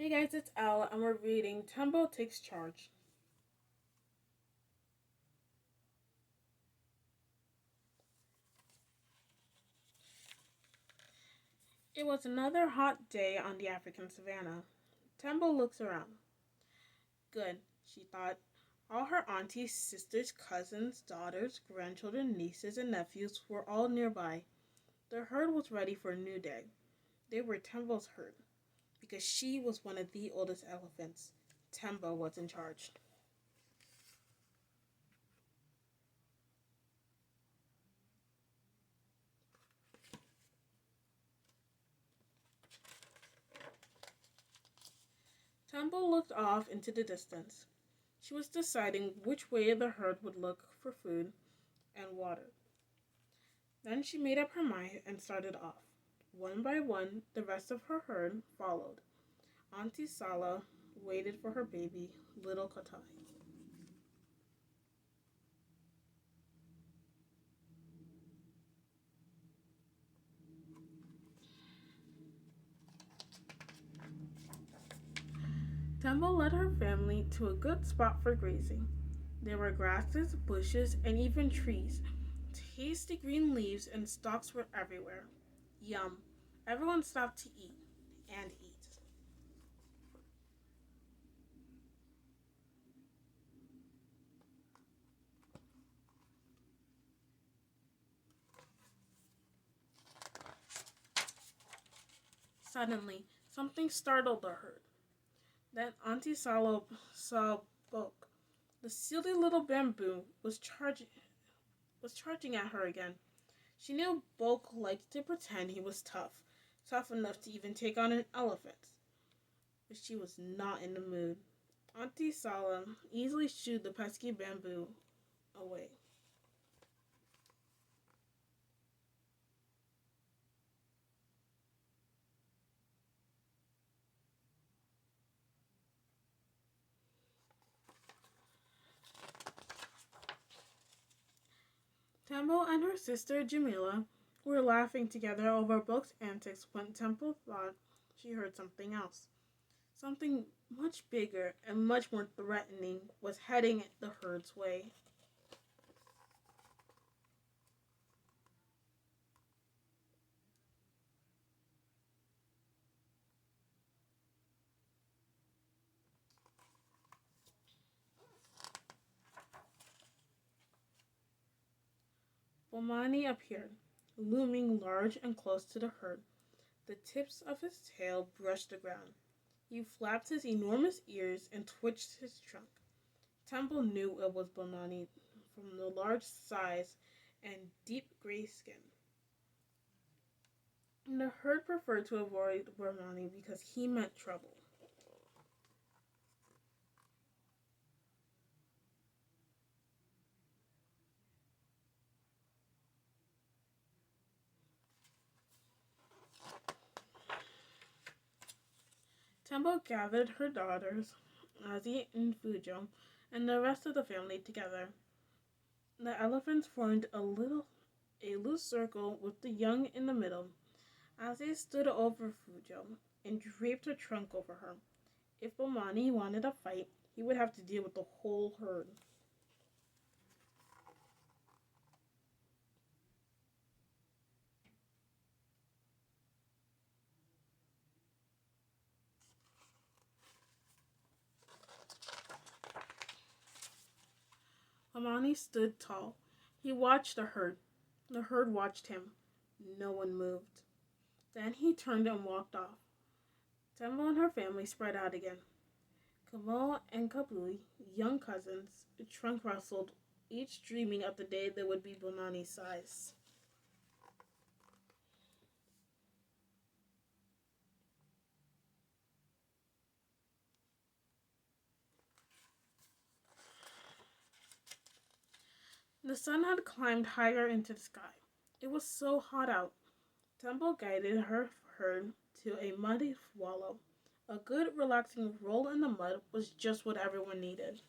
Hey guys, it's Al, and we're reading Tembo Takes Charge. It was another hot day on the African savannah. Tembo looks around. Good, she thought. All her aunties, sisters, cousins, daughters, grandchildren, nieces, and nephews were all nearby. The herd was ready for a new day. They were Tembo's herd, because she was one of the oldest elephants. Tembo was in charge. Tembo looked off into the distance. She was deciding which way the herd would look for food and water. Then she made up her mind and started off. One by one, the rest of her herd followed. Auntie Sala waited for her baby, little Katai. Tembo led her family to a good spot for grazing. There were grasses, bushes, and even trees. Tasty green leaves and stalks were everywhere. Yum! Everyone stopped to eat and eat. Suddenly, something startled the herd. Then Auntie Salo saw Bulk. The silly little bamboo was charging at her again. She knew Bulk liked to pretend he was tough enough to even take on an elephant. But she was not in the mood. Auntie Sala easily shooed the pesky bamboo away. Tembo and her sister Jamila were laughing together over Bulk's antics when Temple thought she heard something else. Something much bigger and much more threatening was heading the herd's way. Bomani appeared, looming large and close to the herd. The tips of his tail brushed the ground. He flapped his enormous ears and twitched his trunk. Temple knew it was Bomani from the large size and deep gray skin. The herd preferred to avoid Bomani because he meant trouble. Tembo gathered her daughters, Ozzy and Fujo, and the rest of the family together. The elephants formed a loose circle with the young in the middle. Ozzy stood over Fujo and draped her trunk over her. If Bomani wanted a fight, he would have to deal with the whole herd. Bomani stood tall. He watched the herd. The herd watched him. No one moved. Then he turned and walked off. Tembo and her family spread out again. Kamal and Kabui, young cousins, trunk rustled, each dreaming of the day they would be Bonani's size. The sun had climbed higher into the sky. It was so hot out. Temple guided her herd to a muddy wallow. A good, relaxing roll in the mud was just what everyone needed.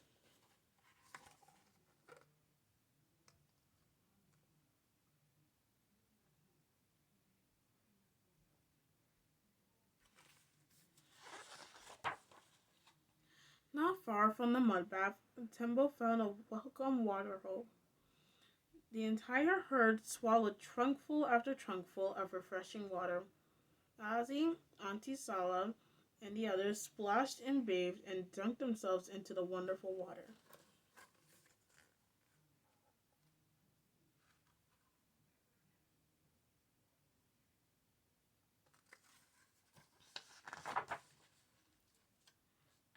far from the mud bath, Tembo found a welcome water hole. The entire herd swallowed trunkful after trunkful of refreshing water. Ozzy, Auntie Sala, and the others splashed and bathed and dunked themselves into the wonderful water.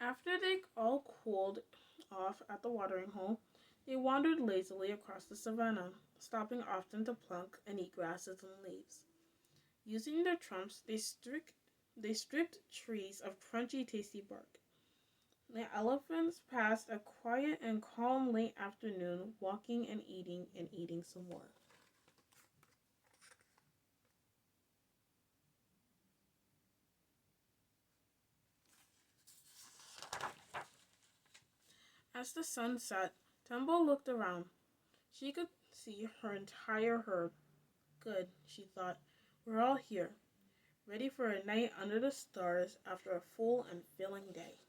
After they all cooled off at the watering hole, they wandered lazily across the savannah, stopping often to pluck and eat grasses and leaves. Using their trunks, they stripped trees of crunchy, tasty bark. The elephants passed a quiet and calm late afternoon, walking and eating some more. As the sun set, Tembo looked around. She could see her entire herd. Good, she thought. We're all here, ready for a night under the stars after a full and filling day.